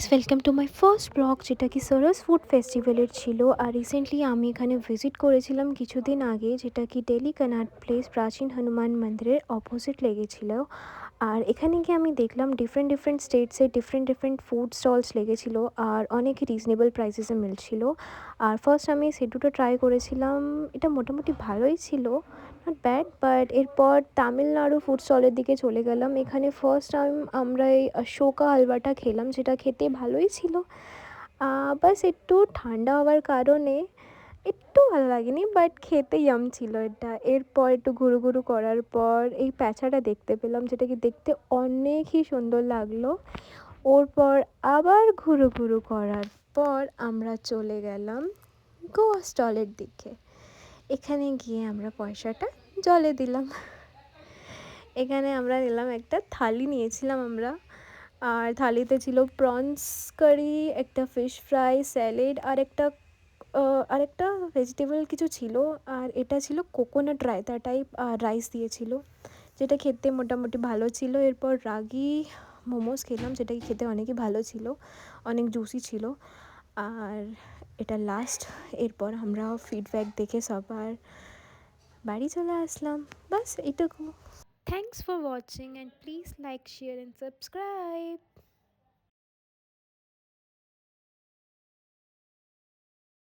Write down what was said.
Guys, welcome to my first blog, যেটা কি সরস ফুড ফেস্টিভ্যালের ছিল। আর রিসেন্টলি আমি এখানে ভিজিট করেছিলাম কিছুদিন আগে, যেটা কি দিল্লি কনট প্লেস প্রাচীন হনুমান মন্দিরের অপোজিট লেগেছিল। আর এখানে গিয়ে আমি দেখলাম ডিফারেন্ট ডিফারেন্ট স্টেটসে ডিফারেন্ট ডিফারেন্ট ফুড স্টলস লেগেছিল আর অনেক রিজনেবল প্রাইসেসে মিলছিল। আর ফার্স্ট আমি সেটুটা ট্রাই করেছিলাম, এটা মোটামুটি ভালোই ছিল, নট ব্যাড। বাট এরপর তামিলনাড়ু ফুড স্টলের দিকে চলে গেলাম। এখানে ফার্স্ট টাইম আমরা এই অশোকা হালুয়াটা খেলাম, যেটা খেতে ভালোই ছিল। বাস একটু ঠান্ডা হওয়ার কারণে একটু ভালো লাগেনি, বাট খেতে ইয়াম ছিল এটা। এরপর একটু ঘুরু ঘুরু করার পর এই প্যাঁচাটা দেখতে পেলাম, যেটা কি দেখতে অনেকই সুন্দর লাগলো। ওর পর আবার ঘুরু ঘুরু করার পর আমরা চলে গেলাম গোয়া স্টলের দিকে। এখানে গিয়ে আমরা পয়সাটা জলে দিলাম। এখানে আমরা নিলাম একটা থালি, নিয়েছিলাম আমরা। আর থালিতে ছিল প্রনস কারি, একটা ফিশ ফ্রাই, স্যালাড, আরেকটা ভেজিটেবল কিছু ছিল। আর এটা ছিল কোকোনাট রায়তা টাইপ রাইস দিয়েছিল, যেটা খেতে মোটামুটি ভালো ছিল। এরপর রাগি মোমোস খেলাম, যেটা কি খেতে অনেকই ভালো ছিল, অনেক জুসি ছিল। আর এটা লাস্ট। এরপর আমরা ফিডব্যাক দেখে সবার বাড়ি চলে আসলাম। বাস এইটুকু। Thanks for watching, and please like, share and subscribe.